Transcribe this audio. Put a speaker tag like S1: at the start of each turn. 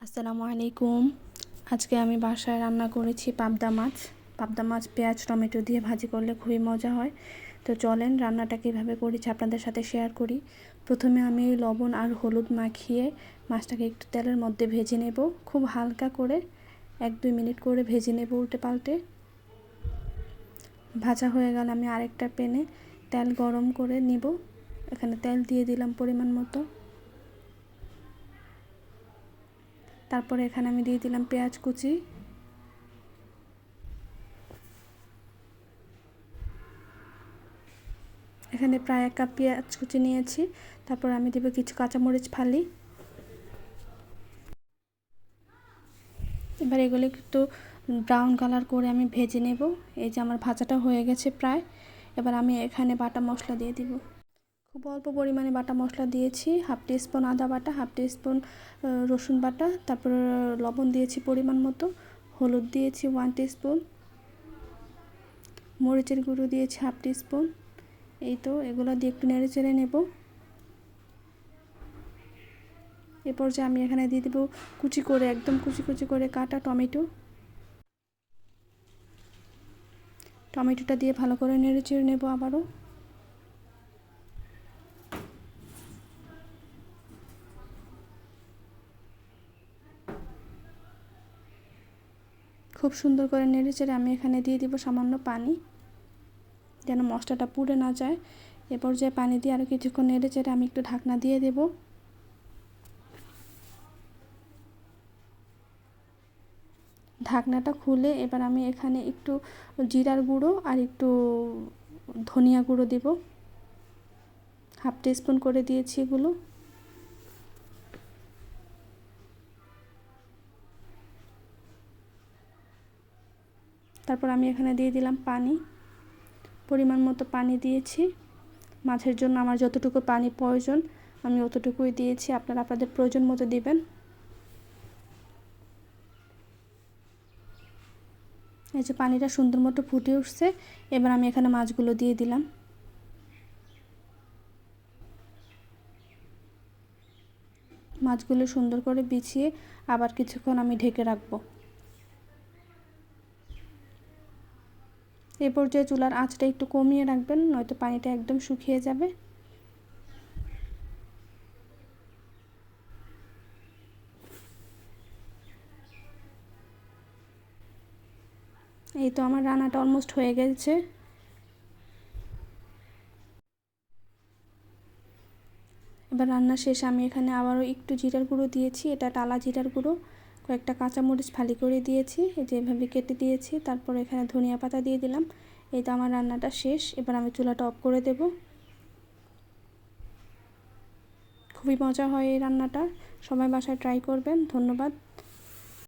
S1: আসসালামু আলাইকুম। আজকে আমি বাসায় রান্না করেছি পাবদা মাছ। পাবদা মাছ পেঁয়াজ টমেটো দিয়ে ভাজি করলে খুবই মজা হয়। তো চলেন রান্নাটা কীভাবে করেছি আপনাদের সাথে শেয়ার করি। প্রথমে আমি লবণ আর হলুদ মাখিয়ে মাছটাকে একটু তেলের মধ্যে ভেজে নেব, খুব হালকা করে 1-2 মিনিট করে ভেজে নেব উল্টে পাল্টে। ভাজা হয়ে গেলে আমি আরেকটা প্যানে তেল গরম করে নিব। এখানে তেল দিয়ে দিলাম পরিমাণ মতো। তারপরে এখানে আমি দিয়ে দিলাম পেঁয়াজ কুচি, এখানে প্রায় 1 কাপ পেঁয়াজ কুচি নিয়েছি। তারপর আমি দেব কিছু কাঁচামরিচ ফালি। এবার এগুলো একটু ব্রাউন কালার করে আমি ভেজে নেব। এই যে আমার ভাজাটা হয়ে গেছে প্রায়। এবার আমি এখানে বাটা মশলা দিয়ে দিব। খুব অল্প পরিমাণে বাটা মশলা দিয়েছি, 1/2 টিস্পুন আদা বাটা, 1/2 টিস্পুন রসুন বাটা, তারপর লবণ দিয়েছি পরিমাণ মতো, হলুদ দিয়েছি 1 টিস্পুন, মরিচের গুঁড়ো দিয়েছি 1/2 টিস্পুন। এই তো এগুলো দিয়ে একটু নেড়ে চেড়ে নেব। এরপর যে আমি এখানে দিয়ে দেবো কুচি করে, একদম কুচি কুচি করে কাটা টমেটোটা দিয়ে ভালো করে নেড়ে চেড়ে নেব আবারও। খুব সুন্দর করে নেড়ে চেড়ে আমি এখানে দিয়ে দিব সামান্য পানি, যেন মশলাটা পুড়ে না যায়। এরপর যে পানি দিয়ে আরও কিছুক্ষণ নেড়ে চেড়ে আমি একটু ঢাকনা দিয়ে দেব। ঢাকনাটা খুলে এবার আমি এখানে একটু জিরার গুঁড়ো আর একটু ধনিয়া গুঁড়ো দেব, 1/2 টিস্পুন করে দিয়েছি এগুলো। তারপর আমি এখানে দিয়ে দিলাম পানি, পরিমাণ মতো পানি দিয়েছি। মাছের জন্য আমার যতটুকু পানি প্রয়োজন আমি অতটুকুই দিয়েছি, আপনারা আপনাদের প্রয়োজন মতো দিবেন। এই যে পানিটা সুন্দর মতো ফুটে উঠছে, এবার আমি এখানে মাছগুলো দিয়ে দিলাম। মাছগুলো সুন্দর করে বিছিয়ে আবার কিছুক্ষণ আমি ঢেকে রাখবো। এই পর্যায়ে চুলার আঁচটা একটু কমিয়ে রাখবেন, নয়তো পানিটা একদম শুকিয়ে যাবে। এই তো আমার রান্নাটা অলমোস্ট হয়ে গেছে। এবার রান্না শেষে আমি এখানে আবারও একটু জিরার গুঁড়ো দিয়েছি, এটা টালা জিরার গুঁড়ো, কয়েকটা কাঁচামরিচ ফালি করে দিয়েছি, এই যে এভাবে কেটে দিয়েছি। তারপর এখানে ধনিয়া পাতা দিয়ে দিলাম। এই তো আমার রান্নাটা শেষ। এবার আমি চুলাটা অফ করে দেব। খুবই মজা হয় এই রান্নাটা, সবাই বাসায় ট্রাই করবেন। ধন্যবাদ।